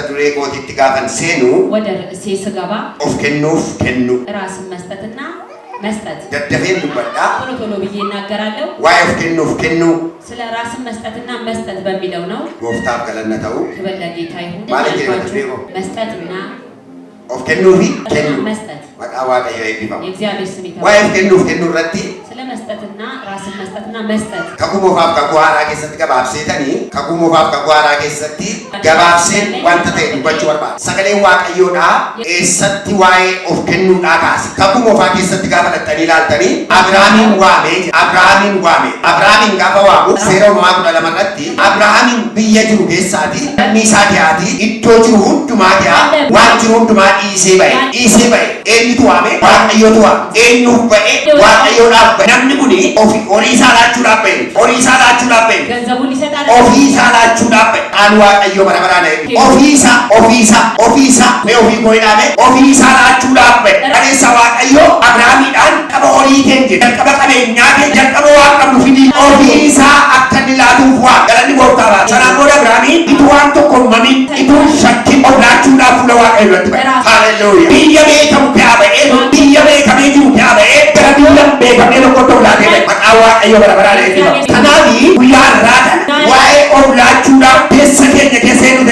mata duree kootiitti gaafan seenu ወደ ሲስገባ of kennuuf kennu ራስን መስጠትና መስጠት daddafeen dubbadha ቶሎ ብዬ እናገራለሁ waa'ee of kennuuf kennu ስለ ራስን መስጠትና መስጠት በሚለው ነው gooftaaf galanna ta'u ክብር ለጌታ ይሁን ማለት ነው መስጠትና of kennuufi kennu መስጠት maqaa waaqayyoo eebbifamu የእግዚአብሔር ስም ይባረክ waa'ee of kennuuf kennu irratti ስለ መስጠትና ራስን መስጠትና መስጠት kakumofaaf kakuwaaraa keessatti gabaabseetanii kakumofaaf kakuwaaraa keessatti gabaabseen wanta ta'e dubbachuu barbaada sagaleen waaqayyoodhaa eessatti waa'ee of kennuudhaa kaase kakumofaa keessatti gaafa dhattanii ilaaltanii Abrahaamin Abrahaamin gaafa waamu seera uumamaa 12 irratti Abrahaamin biyya jiru keessaati inni isaa dhiyaati iddoo jiru hundumaa dhiyaa waan jiru hundumaa dhiisee ba'e eenyutu waame waaqayyootu waame eenyuuf ba'e waaqayyoodhaaf ba'e namni kuni horii isaa laachuudhaaf ba'e ገንዘቡን ይሰጣል ofii isaa laachuudhaaf ba'e aan waaqayyoo bara baraan ofii isaa mee ofii koo hidhaame ofii isaa laachuudhaaf ba'e dhageessa waaqayyoo Abrahaamiidhaan qaba horii keenya jalqaba qabeenyaa keenya jalqaba waan qabnu fidii ofii isaa akka inni laatuuf waa galanni gooftaa ba'a sanaan booda Abrahaamiin itti waan tokko mamin itti shakkiin of laachuudhaaf fuula waaqayyoo irratti ba'e haaleluyyaa biyya beekamu kee ba'ee biyya beekamee jiru kee ba'ee gara biyya beekamee tokko ta'u laatee ba'e maqaa waaqayyoo bara baraan eebbifama kanaafi guyyaa irraa waa'ee of laachuudhaaf keessa keenya keesseenuu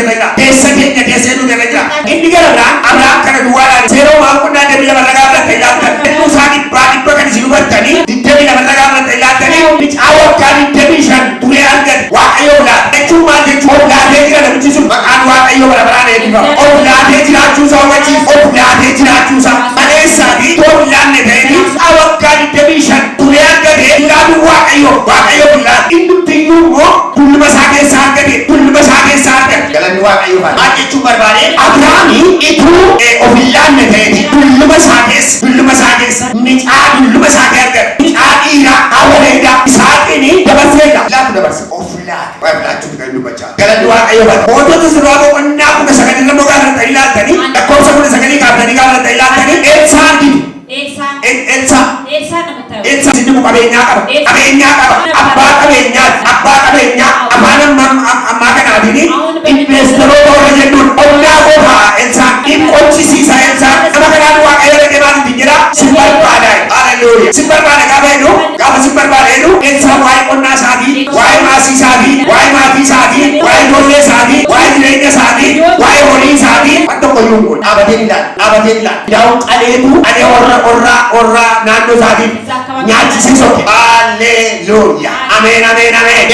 jira inni gara biraan Abrahaam kana duwwaadhaan seera uumamaa qonnaa deebii lafarra gaaflatte ilaaltan ennuu isaa dhibba kan isin hubattanii digdamii lafarra gaaflatte ilaaltanii micaa waggaa 25 turee argate waaqayyoo laata jechuun maal jechuun of laatee jira namichi sun maqaan waaqayyoo bara baraan eebbifama of laatee jiraachuusaa hubachiisa of laatee jiraachuusaa maleessaatii of laanne ta'anii micaa waggaa 25 turee argate jiraatu waaqayyoo bilaata inni tiyyuu immoo tulluma isaa keessaa argate galanni waaqayyoo faana maal jechuun barbaade Abrahaamii ituu of laanne ta'eeti tulluma isaa keessa micaa tulluma isaa argate micaa dhiiraa awwaaleedhaa isaatiin dabarseedha laatu of laachuutu kan dubbachaa galanni waaqayyoo faana mootota sirraa boqonnaa 19 irra gaafatanii ilaaltanii lakkoofsa 19 gaafatanii ilaaltanii Elsa sidimu qabeenyaa qaba abbaa qabeenyaa afaan ammaa kanaatiin investoroota warra jennuun onnaa qofaa Elsa in qonchisiisa Elsa nama kanaan waaqayyo dhaqee maaliif jedha sin barbaada haleluuyaa sin barbaada gaafa sin barbaada Elsa waa'ee qonnaa isaatii waa'ee maasii isaatii waa'ee maatii isaatii waa'ee ijoollee isaatii waa'ee jireenya isaatii waa'ee horii isaatii waan tokko iyyuu kun dhaabateen ilaala daawun qaleetu ani orra naannoo isaatiif nyaachisiisoo haleluuyaa ameen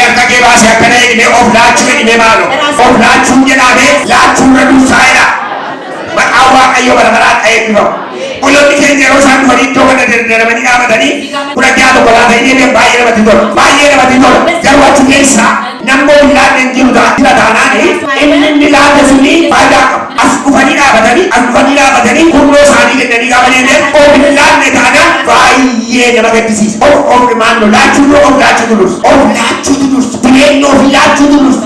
akka kee baasee akkana jedhee of laachuu jedhee maalo of laachuun jedhamee laachuurra dursaa'edha maqaan waaqayyoo bara baraan eebbifamu Olonni keenya yeroo isaan dhufanii iddoo kana dardaramanii dhaabatanii guraggaa tokko laata inni baay'ee namatti tola garuu achi keessaa nammoo ilaalle hin jiru taanaan inni laata suni faayidaa qabu as dhufanii dhaabatanii kunnoo isaanii kennanii gaafa deemee of ilaalle taanaan baay'ee nama gaddisiisa of maannoo laachuutu dursu bineelli of laachuutu dursu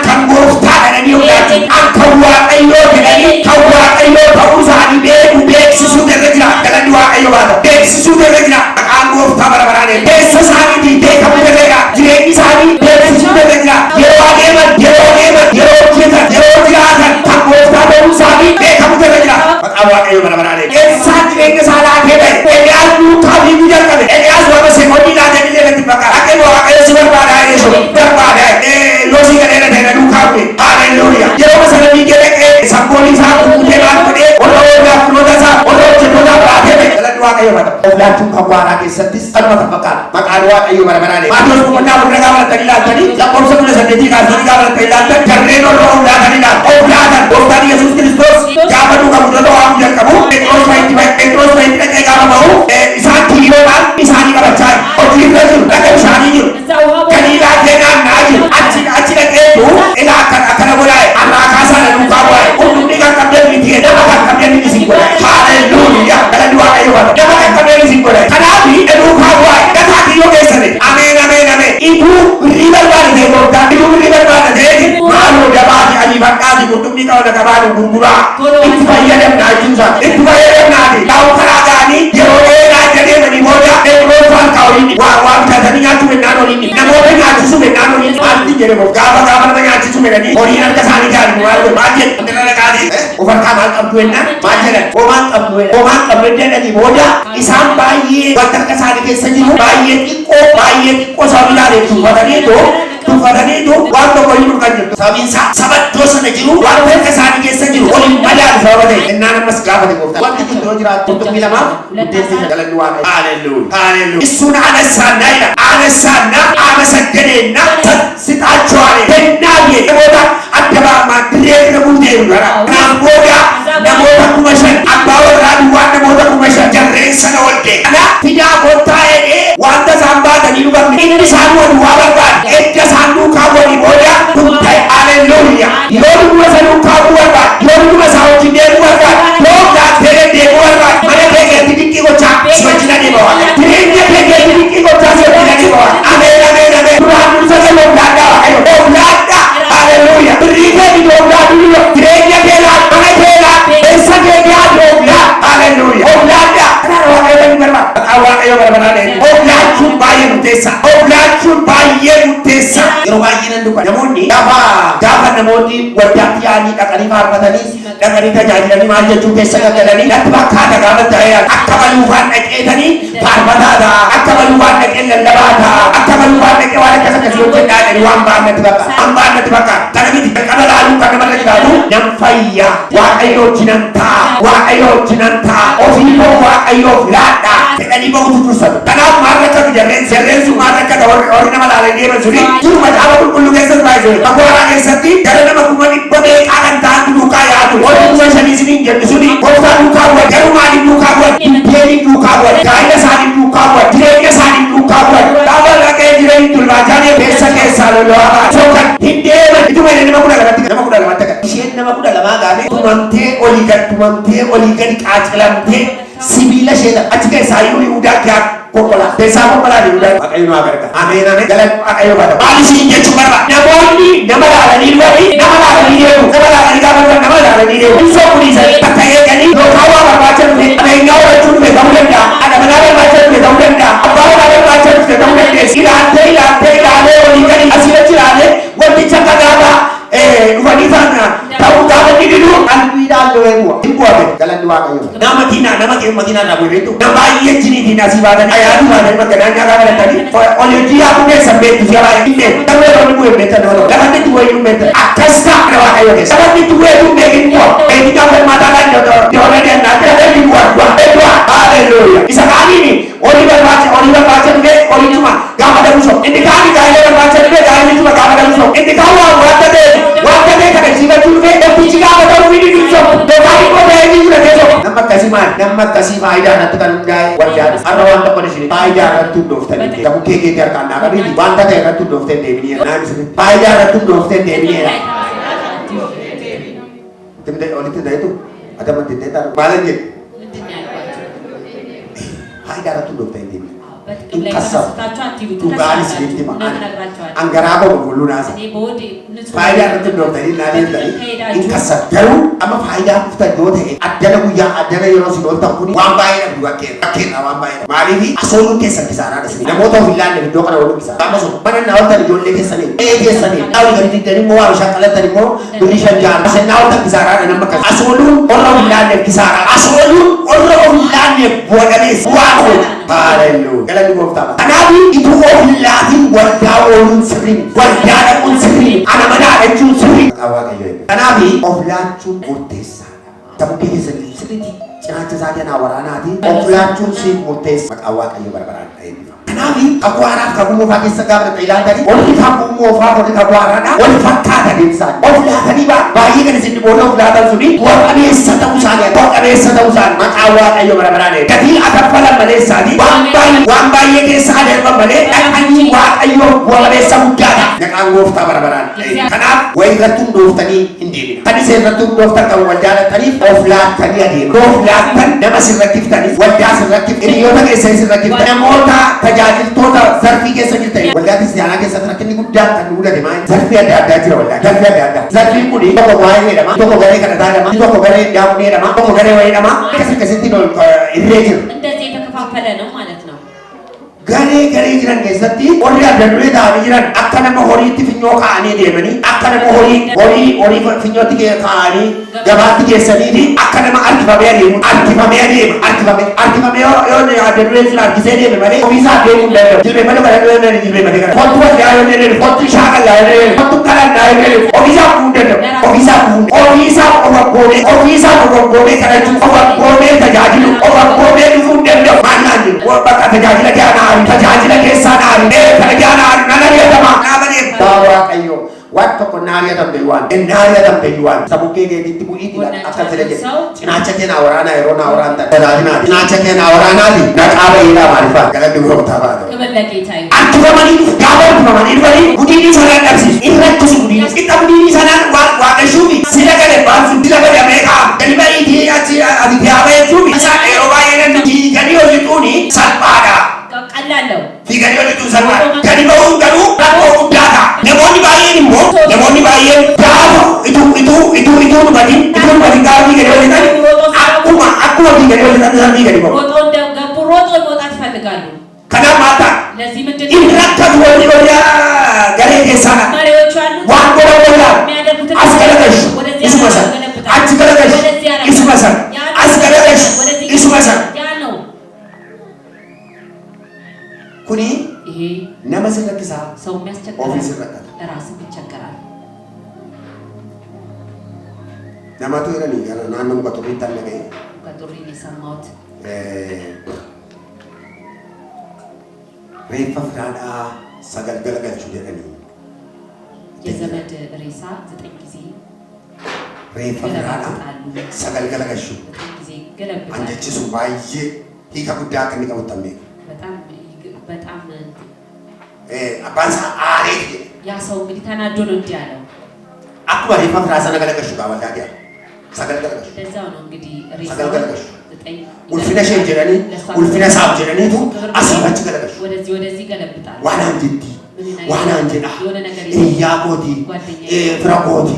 kan gooftaa jedhanii of laachuu kan waaqayyoo jedhanii kan waaqayyoo ta'uu isaanii beeksisuu irra jira galanni waaqayyoo baata beeksisuu irra jira maqaan gooftaa bara baraan keessa isaaniitiin beekamuu irra jira jireenyi isaanii beeksisuu irra jira yeroo adeeman yeroo hojjetan yeroo jiraatan kan gooftaa ta'uu isaanii beekamuu irra jira maqaan waaqayyoo bara baraan keessaa jireenya isaa laatee ta'e Eliyaas duukaa fiiguu jalqabe Eliyaas warra sekoondii laatee illee irratti fakkaata akka waaqayyo si barbaadaa jechuudha loosii galee na ta'e duukaa bu'e haleluuyaa yeroo sana fiigee dhaqee sangoolii isaa kukkutee maal godhee warra hojjettoota isaa galanni waaqayyoo bada of laachuun kan waaraa keessattis kanuma fakkaata maqaan waaqayyoo bara baraan Maatiyyoos boqonnaa 4 gaafatanii ilaaltanii lakkoofsa 18 kaasanii gaafatanii ilaaltan jarreen warra of laatan gooftaan Yesuus Kiristoos gaafa duuka mudata waamu jalqabu Phexros fa'itti dhaqee gaafa ba'u isaan kiiloodhaan isaanii qabachaa hojii irra jiru dhaqa bishaanii jiru galiilaa naannaa jiru achi dhaqeetu ilaa akkana godhaa'e arraa kaasaa na duukaa bu'aa'e hundumni kan qabdeen miti nama kan qabdeen miti sin godhaa'e haleluuyaa galanni waaqayyoo bada nama kan qabdeen sin godhaa'e kanaafi duukaa bu'aa'e gataa kiyyoo keessane ameen ituu birrii barbaade ta'e gooftaan maaloo dabaati adiifadhaati qurxummii qabata qabaatu gurguraa itti fayyadamnaa jechuusaa itti fayyadamnaati taa'u karaa ga'anii yeroo dheeraa jadeemanii booda Phexros waan kaa'oliin waan bitatanii nyaachuu mennaan oliin namoota nyaachisuu mennaan oliin maalti jedhamu gaafa nama nyaachisuu mennanii horiin harka isaanii gaariin maal jedhu Maali ufarkaa maal qabdu ennaan maal jedhan homaan qabdu jedhanii booda isaan baay'ee wanta akka isaanii keessa jiru baay'ee xiqqoo sababa ilaalee tuffataniitu waan tokko hin dhufan jirtu sababiin isaa saba iddoo sana jiru waan akka isaanii keessa jiru waliin madaalu sababa ta'e ennaan ammas gaafate gooftaan wanti kun yoo jiraatu qurxummii lamaaf buddeessi galanni waaqayyo haalelluuya isuun aanessaannaa jedha aanessaannaa aana saggadeennaa sixaachuwaale kennaabiye namoota adda baamaa dirree kana bulteeru gara kanaaf booda namoota 5,000 abbaa warraa duwwaan namoota 5,000 jarreen sana ol ta'e kana fidaa kottaa jedhee wanta isaan baatanii dhufamne inni isaan wal waa barbaada edda isaan duukaa walii booda kun ta'e haalelluuya yoo dhuguma isa duukaa bu'u barbaada yoo dhuguma isaa wajjin deemuu barbaada yoo gaaftelee deemuu barbaada mana keekeetti dinqii gochaa si wajjin adeema waaqa jireenya keekeetti dinqii gochaa si wajjin adeema waaqa ameen ameen ameen duraan dursa isa ooglaadhaa waaqayyo ooglaadhaa haalelluuya birrii keetti ooglaadhaa jireenya keelaa mana keelaa eessa keekaa ooglaadhaa haalelluuya ooglaadhaa kanaan waaqayyo ni barbaada maqaan waaqayyo barbaada ooglachuun baay'ee murteessa yeroo baay'ee nan dubba namoonni gaafa namoonni waldaatti yaa'anii dhaqanii faarfatanii dhaqanii tajaajilanii maal jechuu keessa gaggalanii natti fakkaata gaafa ta'e akka baluufaan dhaqeetanii faarfataadha akka baluufaan dhaqee lallabaadha akka baluufaan dhaqee waan akkas akkasii hojjedhaadhani waan ba'an natti fakkaata kana miti qaba laaluu kan namarra jiraatu nan fayya waaqayyo wajjinan ta'a ofiifoo waaqayyoof laadha jedhanii bahutu dursatu kanaaf maal rakkatu jarreen sun maal rakkata warri nama laalee deeman suni jiru macaafa qulqulluu keessatti baay'isee Abbooraa keessatti gara nama 100 kan ta'an duukaa yaadu warri 5,000 isiniin jedhu suni gooftaa duukaa bu'an garuu maaliif duukaa bu'an dhibbeeniif duukaa bu'an gaa'ila isaaniif duukaa bu'an jireenya isaaniif duukaa bu'an gaafa dhaqee jireenya tulbaachaanii keessaa lola'aa sookan hin deeman ituma inni nama 12 kan isheen nama 12 gaafee tumamtee olii gadi qaacilamtee sibiila isheedha achi keessaa Yihudaa kee kokolaa keessaa kokolaa Yihudaa waaqayyo nu agarga ameen galan waaqayyo bada maal isin jechuu barbaada namoonni nama laalanii deemu nama laalanii deemu insoo kuniisa akka eeganii yookaan waa barbaacha dhufe qabeenyaa horachuu dhufe ta'uu danda'a adamanaa barbaacha dhufe ta'uu danda'a abbaa warraa barbaacha dhufe ta'uu dandeessi ilaalee olii gadi asirratti ilaalee wanticha akka gaafa dhufanii faana ta'uu gaafa dididu qalbiidhaan lo'eemu'a hin bu'ame galanni waaqayyo nama makiinaa irraa bu'eetu nama baay'ee jiniitiin asii baatan ayaatu baatan magaalaa nyaataa baratanii olii yaa kuneessan beektu si'a baay'ee hin beeku nama yeroo inni bu'e beektan nama lafatti itti bu'e hin beektan akkas ta'a waaqayyo keessa lafatti itti bu'e hin beekin bu'a beekin gaafa hirmaataa doonaa deemnaa jira inni bu'a haalelluuya isa kaaniini olii barbaacha dhufe oliituma gaafa dabuso inni kaani gaa'elee barbaacha dhufe gaa'eleetuma gaafa dabuso inni kaan waa wanta ta'e kana siifachuu dhufe dhabbichi gaafa ta'uu fi didibso yookaan immoo ta'ee jira teeso nama akkasii faayidaa irratti kan hundaa'e waldaadha har'a waan tokko isin faayidaa irratti hundooftanii gabu keekeetti harkaan naa qabiini wanta ta'e irratti hundooftee deebineera naan isinitti faayidaa irratti hundooftee deebineera olitti ta'etu adamatti ta'e ta'a maalan jedhu faayidaa irratti hundooftee deebineera Tugaan isinitti ma'an angaraa qulqulluu naasa faayidaa irratti hundooftanii naadii hin kassan garuu amma faayidaa dhuftan yoo ta'e addana yeroo isin ooltan kun waan baay'ee dhabdu bakkeedha waan baay'ee maaliif asooluu keessan kisaaraadha isin namoota of hin laanneef iddoo kana waliin kisaara amma sun mana naa ooltan ijoollee keessanii dhaawii gadi diddanii immoo waa bishaan qalattan immoo birrii 5 jaala asin naa ooltan kisaaraadha nama kas asooluun warra of hin laanneef kisaara asooluun warra of hin laanneef bu'adhamees waan oolu haalelluuya galanni gooftaa kanaaf ituu of hin laatiin waldaa ooluun sirriin waldaa dhaquun sirriin ana manaa jechuun sirriin kanaaf of laachuun murteessaadha sabuu keessatti sirriitti cinaacha isaa kanaa waraanaati of laachuun siif murteessa maqaa waaqayyo barbaadaan eebbifama kanaaf kakuu haaraaf kakuu moofaa keessa gaafa ilaaltanii warri kakuu moofaa warri kakuu haaraadha wal fakkaata deemsaan of laatanii baay'ee kan isin booda of laatan suni warqabeessa ta'uu isaanii maqaa waaqayyo barbaadaan gatii akaffalan maleessaati waan baay'ee keessa adeeman malee dhaqanii waaqayyo warqabeessa guddaadha maqaan gooftaa barbaadaan kanaaf wayi irratti hundooftanii hin deebina kan isa irratti hundooftan kan wal jaalataniif of laattanii adeema of laattan nama sirrattiftanii waldaa sirrattif hiriyoota keessa sirrattiftan namoota tajaajiltoota zarfii keessa jirtanii waldaa kiristaanaa keessatti rakkinni guddaan kan mudate maal zarfii adda addaa jira waldaa zarfii adda addaa zarfiin kun tokko waa'ee jedhama tokko garee kadhataa jedhama tokko garee daawunii jedhama tokko garee wayii jedhama akkasitti irree jiru እንደዚህ የተከፋፈለ ነው ማለት ነው garee jiran keessatti warri adda duree ta'anii jiran akka nama horiitti finyoo kaa'anii deemanii akka nama horii finyootti kaa'anii gabaatti geessanii akka nama harkifamee adeemu harkifamee yoo adda duree sun harkisee deeme malee ofiisaa deemuu hin danda'u. Jilbeeffannoo kana yoo jilbeeffate kana kottu waldaa yoo deemu kottu shaakallaa yoo deemu kottu kadhannaa yoo deemu ofiisaa bu'uu hin danda'u. Ofiisaa goggoomee kadhachuu goggoomee tajaajilu goggoomee dhufuu hin danda'u. Maal naan jiru bakka tajaajila keenyaa tajaajila keessaa dhaabee kana keenyaa nana beekamaa dhaabanii waaqayyo waan tokko naariyatam beeyuwaan sabukkee keetiitti bu'iitii akka fedhe jedhe cinaacha kee naa waraanaa yeroo naa waraantan tajaajinaati cinaacha kee naa waraanaati naqaa bayeedhaa maaliifaa galanni gooftaa baata harkifamanii gaafa harkifamanii dhufanii gudiinii sanaan dhabsiisu inni rakkisu gudiinii xixa gudiinii sanaan waaqeshuufi sila gale baansu dila gale ameekaa gadi ba'iitii achi ati yaaba jechuufi isaan yeroo baay'ee nanti gadi hojjetuuni salphaadha. Qallaloo. Fiiganii hojjetuun salphaadha. Gadi ba'uun garuu rakkoo guddaadha. Namoonni baay'een immoo gaafa ituu dhugatiin gaafa fiiganii hojjetan akkuma fiiganii hojjetan isaan fiiganii ba'u. Kanaaf maal ta'a? Inni rakkatu warri garee keessaadha. Waan godhan walaa as galagashu isuma sana achi galagashu isuma sana as galagashu isuma sana. Kuni nama sirrakkisaa ofii sirrakkata. Namatu jedhanii gara naannoo muka turriitti anna ga'e. Reeffa firaadhaa 9 galagalchuu jedhanii. የዘመድ ሬሳ 9 ጊዜ reeffa firaadhaa 9 galagalchuu. Anjachiisu baay'ee hiika guddaa akka inni qabutti an beeku. በጣም አባንሳ አሬት ያ ሰው እንግዲህ ተናዶ ነው እንዲህ ያለው አኩባ ሪፋ ፍራሳ ነገለከሹ ጋር ያ ሰገለገለከሹ ለዛው ነው እንግዲህ ሪፋ ሰገለገለከሹ ውልፊነሽ ጀራኒ ውልፊነሳ ጀራኒቱ አስባች ገለከሹ ወደዚህ ገለብጣል ዋና እንጂ ዋና እንጂ ያቆቲ ፍራቆቲ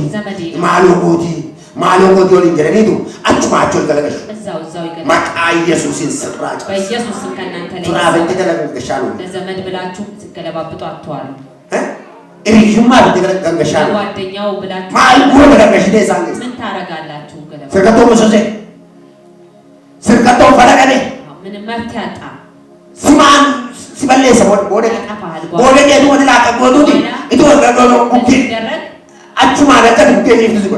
ማሎቆቲ ወሊን ጀራኒቱ አጭማቸው ገለከሹ እዛው ይገለበጣል ማቃ ኢየሱስን ስራጭ በኢየሱስም ከናንተ ላይ ፍራበንተ ገለገሻሉ ለዘመድ ብላችሁ ሲገለባብጡ አጥተዋል እሪዩማ በተገለገሻሉ ጓደኛው ብላችሁ ማልኩ በተገለገሽ ደሳንገ ምን ታረጋላችሁ ገለባ ስርቀቶ መሰዘ ስርቀቶ ፈለቀደ ምን መፍት ያጣ ስማን ሲበለሰ ወደ ጌቱ ወደ ላቀ ጎቱቲ ኢቶ ገገሎ ኡኪ አቹ ማለከት ኡኪ ይዝጎ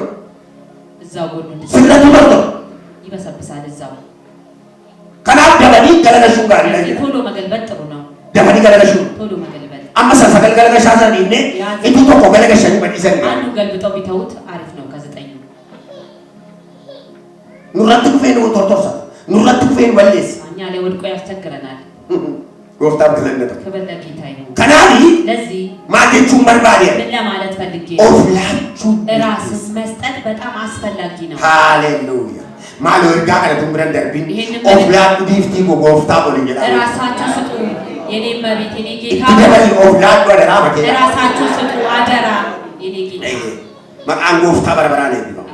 እዛው ጎዱ ስርቀቱ ወርዶ ይበሰብሳል እዛው ከናብ ደበኒ ገለገሹ ጋር ይላል ቶሎ መገልበጥ ጥሩ ነው ደበኒ ገለገሹ ቶሎ መገልበጥ አመሰ ሰገል ገለገሻ ዘን ይኔ እቱ ቶኮ ገለገሻኒ በዲዘን አንዱ ገልብጠው ቢተውት አሪፍ ነው ከ9 ኑረት ኩፌን ወቶርቶሳ ኑረት ኩፌን ወለስ እኛ ላይ ወድቆ ያስቸግረናል ጎፍታም ተለነተ ከበለ ጌታ ይሁን ከናሊ ለዚህ ማገቹን በርባሪያ ምን ለማለት ፈልጌ ኦፍላቹ ራስን መስጠት በጣም አስፈላጊ ነው ሃሌሉያ ማሎ እርጋ ከነቱም ብረን ደርቢን ኦፍላቹ ዲፍቲ ጎፍታ ቦለኝ ይላል ራሳችሁ ስጡ የኔ መቤት የኔ ጌታ ይደበል ኦፍላቹ አደራ ማከ ራሳችሁ ስጡ አደራ የኔ ጌታ መቃን ጎፍታ በርበራ ነው